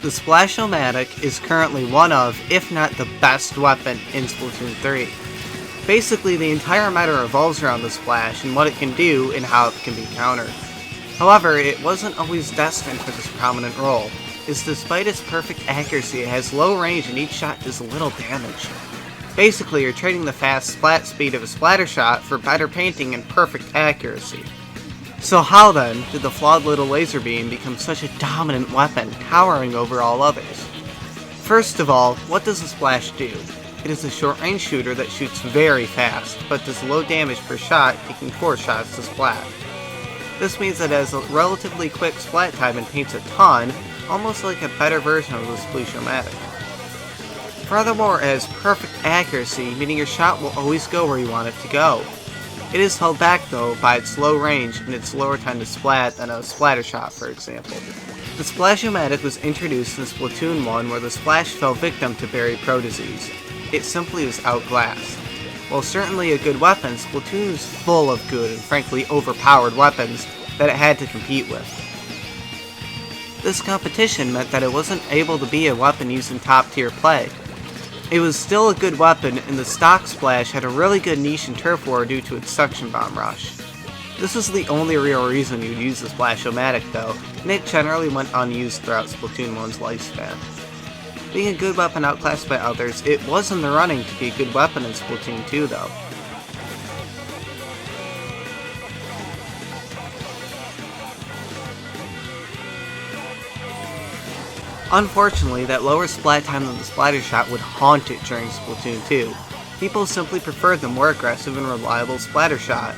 The Splash-O-Matic is currently one of, if not the best weapon in Splatoon 3. Basically, the entire meta revolves around the Splash and what it can do and how it can be countered. However, it wasn't always destined for this prominent role, as despite its perfect accuracy, it has low range and each shot does little damage. Basically, you're trading the fast splat speed of a splatter shot for better painting and perfect accuracy. So how then did the flawed little laser beam become such a dominant weapon, towering over all others? First of all, what does the Splash do? It is a short-range shooter that shoots very fast, but does low damage per shot, taking 4 shots to splat. This means that it has a relatively quick splat time and paints a ton, almost like a better version of the Splash-O-Matic. Furthermore, it has perfect accuracy, meaning your shot will always go where you want it to go. It is held back though by its low range and its lower time to splat than a splatter shot, for example. The Splash-O-Matic was introduced in Splatoon 1 where the Splash fell victim to Berry Pro disease. It simply was outclassed. While certainly a good weapon, Splatoon is full of good and frankly overpowered weapons that it had to compete with. This competition meant that it wasn't able to be a weapon used in top tier play. It was still a good weapon, and the stock Splash had a really good niche in turf war due to its suction bomb rush. This was the only real reason you'd use the Splash-O-Matic though, and it generally went unused throughout Splatoon 1's lifespan. Being a good weapon outclassed by others, it was in the running to be a good weapon in Splatoon 2 though. Unfortunately, that lower splat time than the splatter shot would haunt it during Splatoon 2. People simply preferred the more aggressive and reliable splatter shot.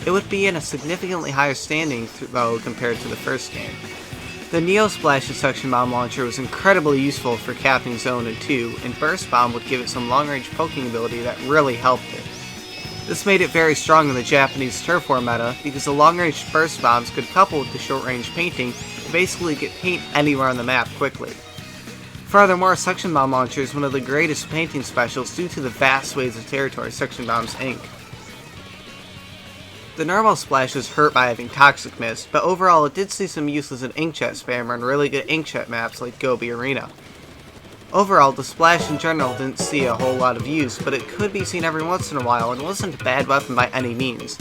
It would be in a significantly higher standing though compared to the first game. The Neo Splash's suction bomb launcher was incredibly useful for capping Zone and 2, and Burst Bomb would give it some long-range poking ability that really helped it. This made it very strong in the Japanese turf war meta because the long-range burst bombs could couple with the short-range painting to basically get paint anywhere on the map quickly. Furthermore, Suction Bomb Launcher is one of the greatest painting specials due to the vast swathes of territory Suction Bombs ink. The normal Splash is hurt by having Toxic Mist, but overall it did see some use as an inkjet spammer in really good inkjet maps like Gobi Arena. Overall, the Splash in general didn't see a whole lot of use, but it could be seen every once in a while and wasn't a bad weapon by any means.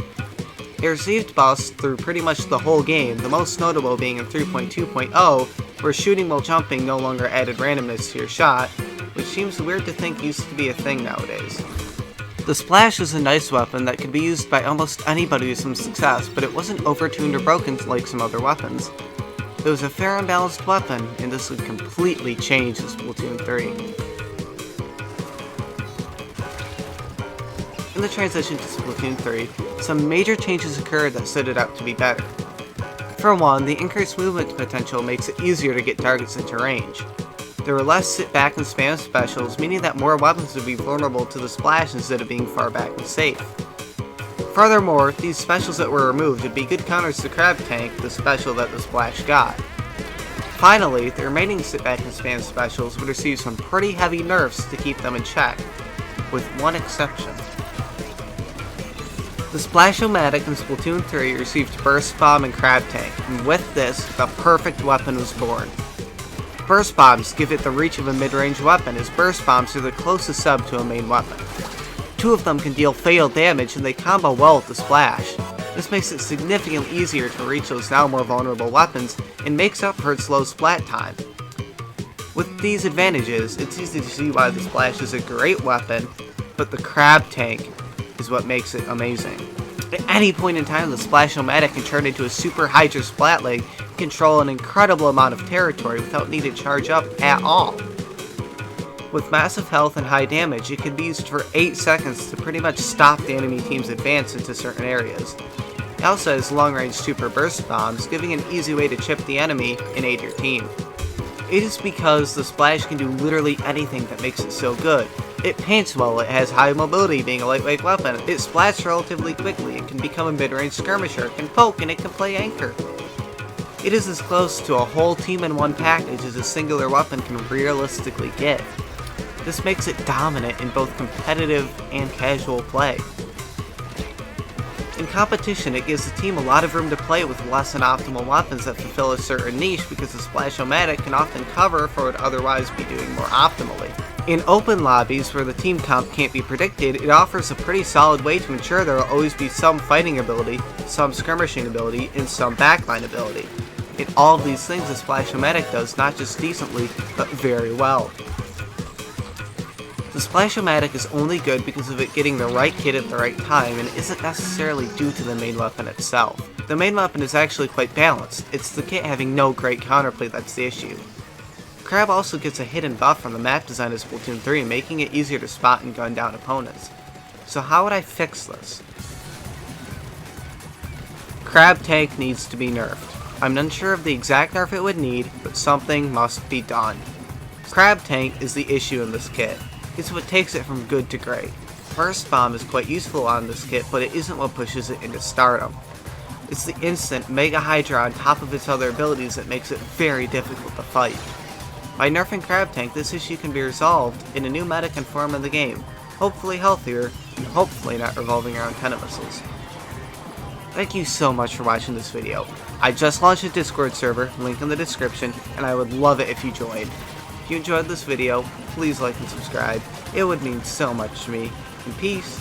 It received buffs through pretty much the whole game, the most notable being in 3.2.0, where shooting while jumping no longer added randomness to your shot, which seems weird to think used to be a thing nowadays. The Splash is a nice weapon that could be used by almost anybody with some success, but it wasn't overtuned or broken like some other weapons. It was a fair and balanced weapon, and this would completely change the Splatoon 3. In the transition to Splatoon 3, some major changes occurred that set it out to be better. For one, the increased movement potential makes it easier to get targets into range. There were less sit back and spam specials, meaning that more weapons would be vulnerable to the Splash instead of being far back and safe. Furthermore, these specials that were removed would be good counters to Crab Tank, the special that the Splash got. Finally, the remaining sit back and spam specials would receive some pretty heavy nerfs to keep them in check, with one exception. The Splash-O-Matic in Splatoon 3 received Burst Bomb and Crab Tank, and with this, the perfect weapon was born. Burst Bombs give it the reach of a mid-range weapon, as Burst Bombs are the closest sub to a main weapon. Two of them can deal fatal damage and they combo well with the Splash. This makes it significantly easier to reach those now more vulnerable weapons and makes up for its low splat time. With these advantages, it's easy to see why the Splash is a great weapon, but the Crab Tank is what makes it amazing. At any point in time, the Splash-O-Matic can turn into a super Hydra splat leg and control an incredible amount of territory without needing to charge up at all. With massive health and high damage, it can be used for 8 seconds to pretty much stop the enemy team's advance into certain areas. It also has long-range super burst bombs, giving an easy way to chip the enemy and aid your team. It is because the Splash can do literally anything that makes it so good. It paints well, it has high mobility being a lightweight weapon, it splats relatively quickly, it can become a mid-range skirmisher, it can poke, and it can play anchor. It is as close to a whole team in one package as a singular weapon can realistically get. This makes it dominant in both competitive and casual play. In competition, it gives the team a lot of room to play with less than optimal weapons that fulfill a certain niche because the Splash-O-Matic can often cover for what would otherwise be doing more optimally. In open lobbies where the team comp can't be predicted, it offers a pretty solid way to ensure there will always be some fighting ability, some skirmishing ability, and some backline ability. In all of these things, the Splash-O-Matic does not just decently, but very well. The Splash-O-Matic is only good because of it getting the right kit at the right time and isn't necessarily due to the main weapon itself. The main weapon is actually quite balanced, it's the kit having no great counterplay that's the issue. Crab also gets a hidden buff from the map design of Splatoon 3, making it easier to spot and gun down opponents. So how would I fix this? Crab tank needs to be nerfed. I'm unsure of the exact nerf it would need, but something must be done. Crab tank is the issue in this kit. It's what takes it from good to great. Burst Bomb is quite useful on this kit, but it isn't what pushes it into stardom. It's the instant Mega Hydra on top of its other abilities that makes it very difficult to fight. By nerfing Crab Tank, this issue can be resolved in a new meta can form in the game, hopefully healthier, and hopefully not revolving around Tenet missiles. Thank you so much for watching this video. I just launched a Discord server, link in the description, and I would love it if you joined. If you enjoyed this video, please like and subscribe. It would mean so much to me. And peace.